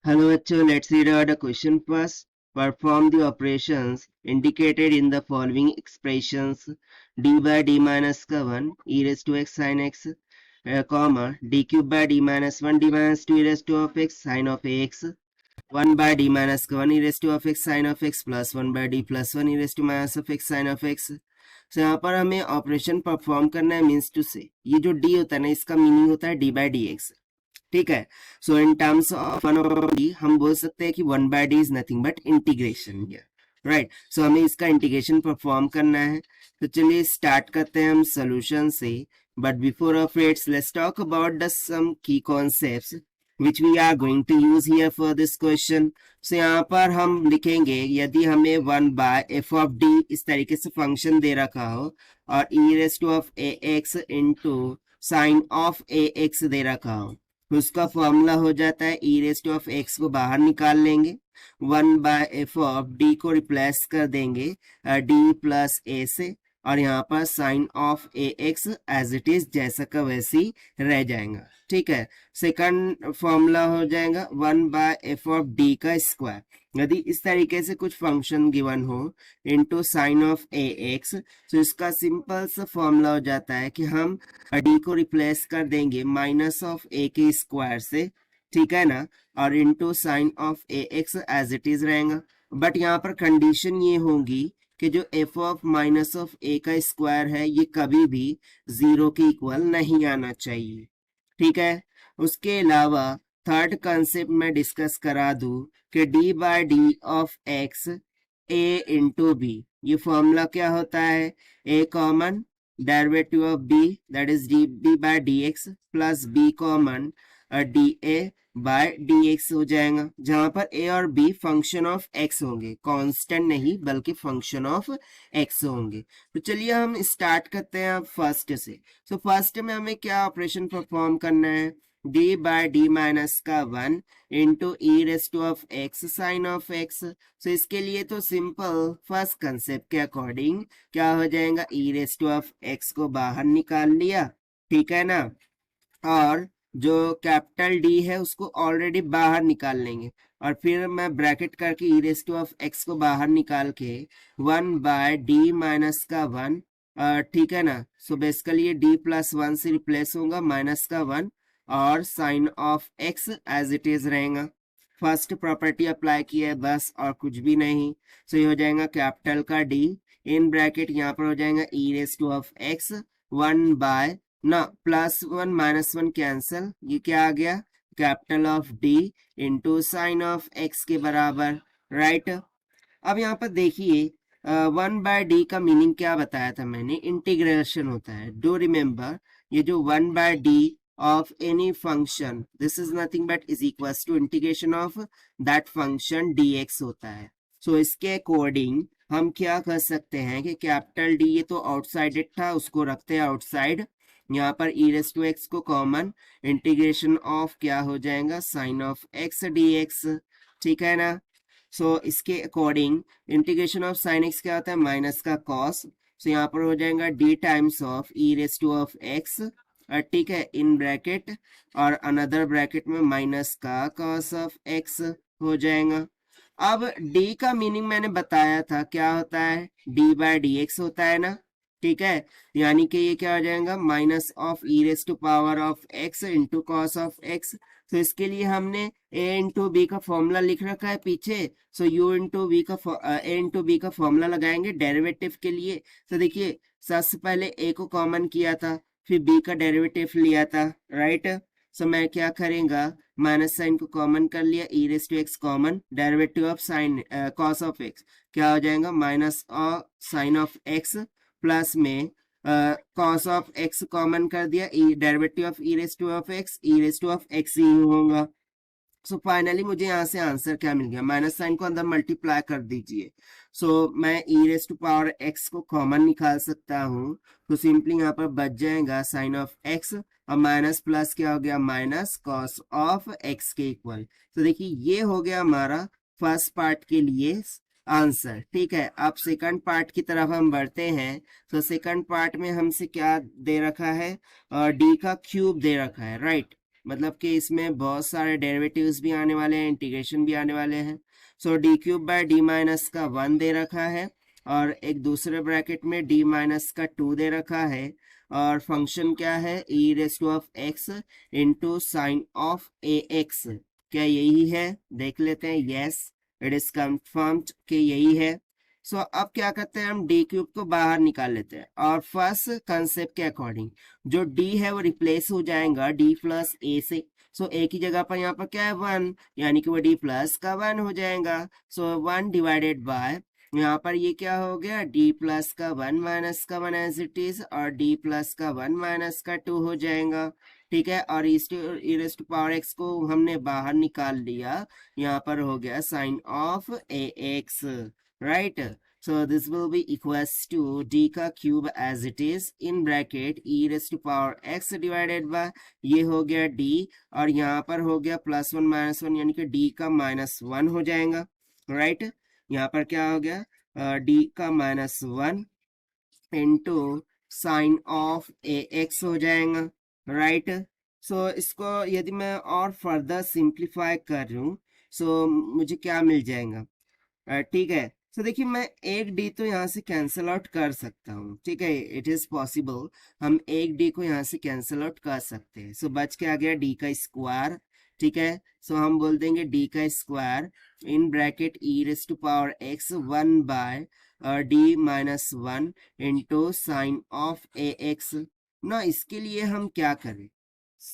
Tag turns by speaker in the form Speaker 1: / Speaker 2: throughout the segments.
Speaker 1: Hello, bachcho. Let's read out the question first. Perform the operations indicated in the following expressions: d by d minus का 1 e raised to x sin x, comma d cube by d minus 1 d minus 2 e raised to of x sin of ax, 1 by d minus का 1 e raised to of x sin of x plus 1 by d plus 1 e raised to minus of x sin of x. So यहाँ पर हमें operation perform करना है, means to से ये जो d होता है ना, इसका मीनिंग होता है d by dx. ठीक है. So in terms of one over D हम बोल सकते हैं कि one by D is nothing but integration here, right. So हमें इसका इंटीग्रेशन परफॉर्म करना है. तो चलिए स्टार्ट करते हैं हम सोल्यूशन से. But before of its let's talk about the some की concepts which we are going to use here for this question. So यहाँ पर हम लिखेंगे, यदि हमें 1 by f of d इस तरीके से फंक्शन दे रखा हो और e raised to of ax into sin of ax दे रखा हो, उसका फॉर्मूला हो जाता है e raised to of x को बाहर निकाल लेंगे, 1 by f of d को रिप्लेस कर देंगे d प्लस a से, और यहाँ पर sine of A x as it is जैसा का वैसे ही रह जाएगा. ठीक है. सेकंड फॉर्मूला हो जाएगा 1 बाय एफ ऑफ डी का स्क्वायर. यदि इस तरीके से कुछ फंक्शन गिवन हो into sine of A x, तो इसका सिंपल सा फॉर्मूला हो जाता है कि हम डी को रिप्लेस कर देंगे माइनस ऑफ ए के स्क्वायर से, ठीक है ना, और into sine of A x as it is रहेगा. बट यहाँ पर कंडीशन ये होगी कि जो f of minus of a का स्क्वायर है ये कभी भी 0 के इक्वल नहीं आना चाहिए. ठीक है. उसके अलावा थर्ड कंसेप्ट में डिस्कस करा दूं कि d by D of x a into B, ये फॉर्मूला क्या होता है, a common derivative of b that is d by D X plus b common da by dx हो जाएगा, जहां पर a और b फंक्शन ऑफ x होंगे, कांस्टेंट नहीं बल्कि फंक्शन ऑफ x होंगे. तो चलिए हम स्टार्ट करते हैं फर्स्ट से. सो फर्स्ट में हमें क्या ऑपरेशन परफॉर्म करना है, d बाय डी माइनस का 1 into E raised to of x sine of x. So इसके लिए तो सिंपल फर्स्ट कंसेप्ट के अकॉर्डिंग क्या हो जाएगा, E raised to of x को बाहर निकाल लिया, ठीक है ना, और जो कैपिटल डी है उसको ऑलरेडी बाहर निकाल लेंगे, और फिर मैं ब्रैकेट करके ई रेस टू ऑफ एक्स को बाहर निकाल के 1 बाय डी माइनस का 1, ठीक है ना. सो बेसिकली ये डी प्लस 1 से रिप्लेस होगा माइनस का 1, और sine of X as it is रहेगा. फर्स्ट प्रॉपर्टी अप्लाई की है बस, और कुछ भी नहीं. सो ये हो जाएगा कैपिटल का डी इन ब्रैकेट, यहाँ पर हो जाएगा e raise to of x 1 by ना प्लस 1 माइनस 1 कैंसल, ये क्या आ गया, capital of D into sine of x के बराबर, राइट. अब यहाँ पर देखिए 1 बाय डी का मीनिंग क्या बताया था मैंने, इंटीग्रेशन होता है. डू रिमेम्बर ये जो 1 by D of any function this is nothing but is equal to integration of that function dx होता है. सो इसके अकॉर्डिंग हम क्या कर सकते हैं कि कैपिटल डी ये तो आउटसाइडेड था, उसको रखते हैं आउटसाइड, यहाँ पर ई रेस टू एक्स को कॉमन, इंटीग्रेशन ऑफ क्या हो जाएगा, sine of x D X, ठीक है ना. सो इसके according integration of sine X क्या होता है, माइनस का कॉस. सो यहाँ पर हो जाएगा D times of E raise to of x, ठीक है, इन ब्रैकेट, और अनदर ब्रैकेट में माइनस का कॉस ऑफ एक्स हो जाएगा. अब डी का मीनिंग मैंने बताया था क्या होता है, डी बाय डी एक्स होता है ना, ठीक है. यानी कि ये क्या हो जाएगा, minus of E raise to power of x into cos of X. तो इसके लिए हमने a इंटू बी का फॉर्मूला लिख रखा है पीछे. सो u इंटू बी का a इंटू बी का फॉर्मूला लगाएंगे डेरिवेटिव के लिए. तो देखिए सबसे पहले a को कॉमन किया था, फिर b का डेरिवेटिव लिया था, राइट. सो मैं क्या करेंगा, माइनस साइन को कॉमन कर लिया, e raise to x common, derivative of sine cos of x क्या हो जाएगा, minus of sine of x plus में कॉस ऑफ एक्स कॉमन कर दिया, derivative of E raise to of x, e raise to of x ही होगा. So finally मुझे यहाँ से आंसर क्या मिल गया, माइनस साइन को अंदर मल्टीप्लाई कर दीजिए. सो मैं ई रेस टू पावर एक्स को कॉमन निकाल सकता हूँ. तो सिंपली यहाँ पर बच जाएगा साइन ऑफ एक्स, और माइनस प्लस क्या हो गया, माइनस कॉस ऑफ एक्स के इक्वल. तो देखिए ये हो गया हमारा फर्स्ट पार्ट के लिए आंसर, ठीक है. अब सेकंड पार्ट की तरफ हम बढ़ते हैं. तो सेकंड पार्ट में हमसे क्या दे रखा है, डी का क्यूब दे रखा है, राइट. मतलब कि इसमें बहुत सारे डेरिवेटिव्स भी आने वाले हैं, इंटीग्रेशन भी आने वाले हैं। So d cube by D minus का 1 दे रखा है और एक दूसरे ब्रैकेट में डी माइनस का 2 दे रखा है और फंक्शन क्या है e raise to of x into sine of A x. क्या यही है? देख लेते हैं। यस, इट इज कंफर्म्ड कि यही है। सो अब क्या करते हैं, हम डी क्यूब को बाहर निकाल लेते हैं और फर्स्ट कंसेप्ट के अकॉर्डिंग जो डी है वो रिप्लेस हो जाएगा डी प्लस ए से। सो ए की जगह पर यहाँ पर क्या है 1, यानी कि वो डी प्लस का 1 हो जाएगा। सो 1 डिवाइडेड बाय यहाँ पर ये क्या हो गया डी प्लस का 1 माइनस का 1 एज इट इज और डी प्लस का 1 माइनस का 2 हो जाएगा। ठीक है, और इस टू पावर एक्स को हमने बाहर निकाल लिया, यहाँ पर हो गया sine of A X, right. So this will be equals to d का cube as it is in bracket e raised to power x divided by ये हो गया d और यहाँ पर हो गया प्लस 1 माइनस 1 यानी कि d का माइनस 1 हो जाएगा, राइट। यहाँ पर क्या हो गया d का minus 1 into sine of A x हो जाएगा, राइट। सो इसको यदि मैं और फर्दर सिंप्लीफाई कर लूँ सो मुझे क्या मिल जाएगा, ठीक है। तो देखिए मैं एक डी तो यहाँ से कैंसिल आउट कर सकता हूँ, ठीक है, इट इज पॉसिबल, हम एक डी को यहाँ से कैंसिल आउट कर सकते हैं। सो बच के आ गया डी का स्क्वायर, ठीक है। सो हम बोल देंगे डी का square in bracket E raise to power X 1 by D minus 1 into sine of A X ना। इसके लिए हम क्या करें,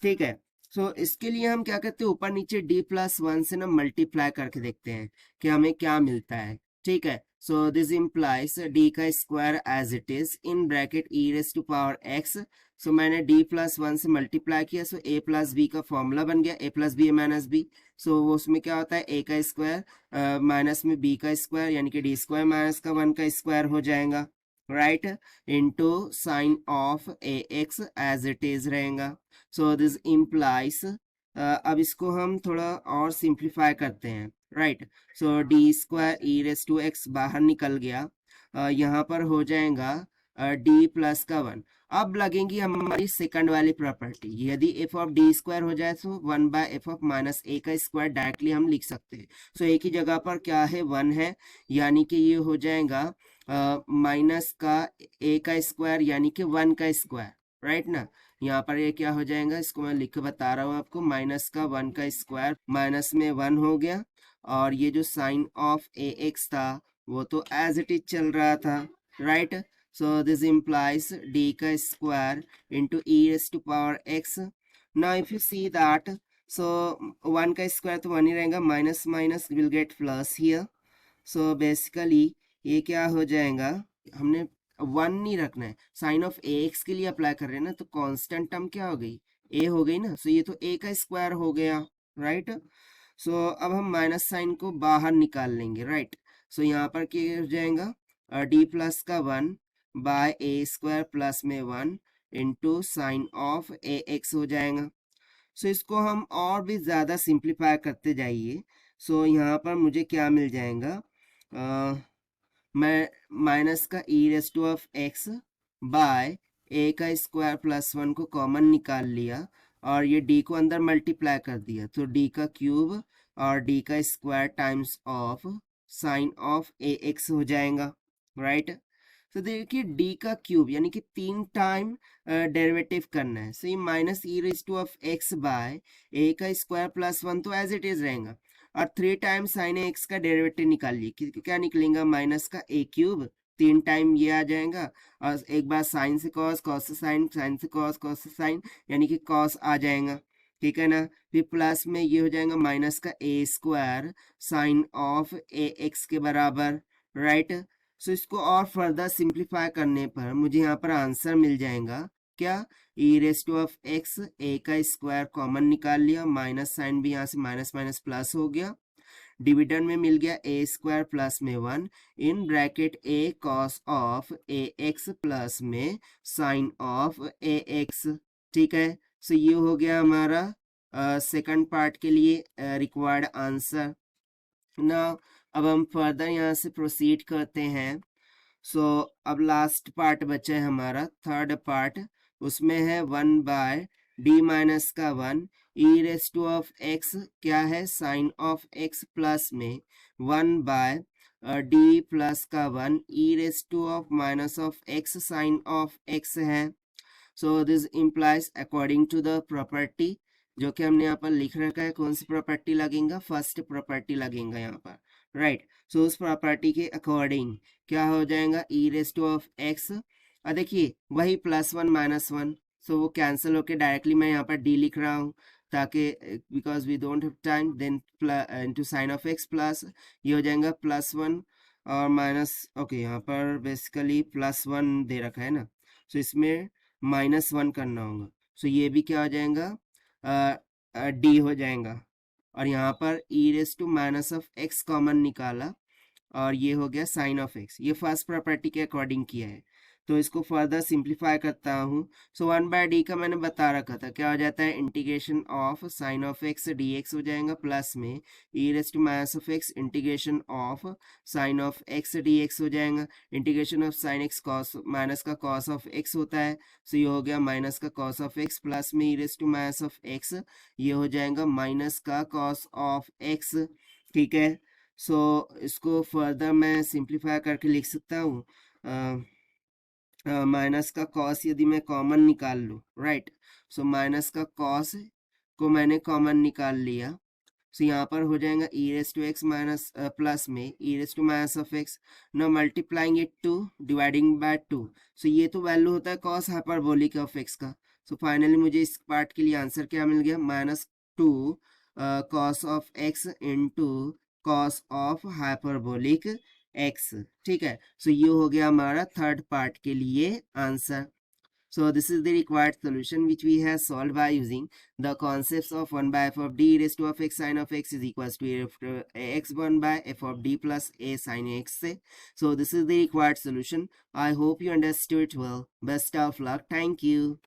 Speaker 1: ठीक है। सो इसके लिए हम क्या करते हैं, ऊपर नीचे d प्लस 1 से ना मल्टीप्लाई करके देखते हैं कि हमें क्या मिलता है, ठीक है। सो दिस इम्प्लाइज d का square as it is in bracket e raise to power x। So मैंने d प्लस 1 से मल्टीप्लाई किया, सो a प्लस b का फॉर्मूला बन गया, a plus b minus b. So वो उसमें क्या होता है a का स्क्वायर माइनस में b का स्क्वायर यानी कि d स्क्वायर माइनस का 1 का स्क्वायर हो जाएगा, right, into sine of A x as it is रहेगा। सो दिस इम्प्लाइज अब इसको हम थोड़ा और सिंप्लीफाई करते हैं, right. So D square E raise to X बाहर निकल गया, यहाँ पर हो जाएगा डी प्लस का 1। अब लगेंगी हमारी सेकंड वाली प्रॉपर्टी, यदि एफ ऑफ डी स्क्वायर हो जाए तो 1 बाय एफ ऑफ माइनस ए का स्क्वायर डायरेक्टली हम लिख सकते हैं। सो एक ही जगह पर क्या है 1 है, यानी कि ये हो जाएगा माइनस का ए का स्क्वायर यानी कि 1 का स्क्वायर, राइट ना। यहाँ पर ये क्या हो जाएगा, इसको मैं लिख के बता रहा हूँ आपको, माइनस का 1 का स्क्वायर माइनस में 1 हो गया और ये जो साइन ऑफ ए एक्स था वो तो एज इट इज चल रहा था, right. So this implies d का square into e raise to power x. Now if you see that so 1 का स्क्वायर तो 1 ही रहेगा, minus minus will get plus here. So basically ये क्या हो जाएगा, हमने 1 नहीं रखना है, साइन ऑफ ए एक्स के लिए अप्लाई कर रहे हैं ना, तो कांस्टेंट टर्म क्या हो गई ए हो गई ना। सो ये तो ए का स्क्वायर हो गया, राइट। सो अब हम माइनस साइन को बाहर निकाल लेंगे, राइट। सो यहाँ पर क्या हो जाएगा डी प्लस का 1 बाय ए स्क्वायर प्लस में 1 into sine of A x हो जाएगा। सो इसको हम और भी ज़्यादा सिंप्लीफाई करते जाइए। सो यहाँ पर मुझे क्या मिल जाएगा, मैं माइनस का e raise to of x by ए का स्क्वायर प्लस 1 को कॉमन निकाल लिया और ये डी को अंदर मल्टीप्लाई कर दिया, तो डी का क्यूब और डी का square times of sine of A x हो जाएगा, राइट। तो देखिए डी का क्यूब यानी कि 3 टाइम डेरिवेटिव करना है। सो ये minus e raise to of x by ए का स्क्वायर प्लस 1 तो एज इट इज रहेगा और 3 टाइम साइन एक्स का डेरिवेटिव निकालिए, क्या निकलेगा, माइनस का ए क्यूब, 3 टाइम ये आ जाएगा और एक बार साइन से कॉस, कॉस से साइन, साइन से कॉस, कॉस से साइन यानी कि कॉस आ जाएगा, ठीक है ना। फिर प्लस में ये हो जाएगा माइनस का a square sine of A x के बराबर, राइट। सो इसको और फर्दर सिंप्लीफाई करने पर मुझे यहाँ पर आंसर मिल जाएगा क्या, ई रेस टू ऑफ एक्स, ए का स्क्वायर कॉमन निकाल लिया, माइनस साइन भी यहाँ से माइनस माइनस प्लस हो गया, डिविडेंड में मिल गया ए स्क्वायर प्लस में 1 in bracket A cos of A x plus में साइन ऑफ ए एक्स, ठीक है। सो ये हो गया हमारा सेकंड पार्ट के लिए रिक्वायर्ड आंसर। ना अब हम फर्दर यहाँ से प्रोसीड करते हैं। अब लास्ट पार्ट बचा है हमारा थर्ड पार्ट, उसमें है 1 बाय डी माइनस का 1 e raise to of x क्या है साइन ऑफ एक्स प्लस में 1 बाय डी प्लस का 1 e raise to of minus of x sine of x है. So this implies according to the property जो कि हमने यहाँ पर लिख रखा है. कौन सी प्रॉपर्टी लगेगा? फर्स्ट प्रॉपर्टी लगेगा यहाँ पर, राइट. सो उस प्रॉपर्टी के अकॉर्डिंग क्या हो जाएगा? E raise to of x, और देखिए वही +1 - 1, सो वो कैंसिल होके डायरेक्टली मैं यहाँ पर डी लिख रहा हूँ ताकि because we don't have time. Then into sine of x plus ये हो जाएगा +1 और माइनस. ओके यहाँ पर बेसिकली +1 दे रखा है ना, सो इसमें -1 करना होगा. सो ये भी क्या हो जाएगा? डी हो जाएगा. और यहाँ पर ई raise to minus of x common निकाला और ये हो गया साइन ऑफ एक्स. ये फर्स्ट प्रॉपर्टी के अकॉर्डिंग किया है. तो इसको फर्दर सिंप्लीफाई करता हूँ. सो 1/d का मैंने बता रखा था क्या हो जाता है? Integration of sine of x D x हो जाएगा प्लस में e raise to minus of x integration of sine of x D x हो जाएगा. Integration of sine x cos minus का कॉस ऑफ एक्स होता है. सो ये हो गया माइनस का कॉस ऑफ एक्स प्लस में e raise to minus of x, ये हो जाएगा माइनस का कॉस ऑफ एक्स. ठीक है. सो इसको फर्दर मैं सिंप्लीफाई करके लिख सकता हूँ. माइनस का कॉस यदि मैं कॉमन निकाल लूँ, राइट. सो माइनस का कॉस को मैंने कॉमन निकाल लिया. सो यहाँ पर हो जाएगा e raise to x minus plus में e raise to minus of x. Now multiplying it to dividing by 2. So ये तो वैल्यू होता है कॉस हाइपरबोलिक ऑफ एक्स का. सो फाइनली मुझे इस पार्ट के लिए आंसर क्या मिल गया? -2 cos of x into cos of hyperbolic x. ठीक है. सो ये हो गया हमारा थर्ड पार्ट के लिए answer. So this is the required solution which we have solved by using the concepts of 1/f of d raised to of x sin of x is equals to x1 by f of d plus a sin x. So this is the required solution. I hope you understood it well. Best of luck. Thank you.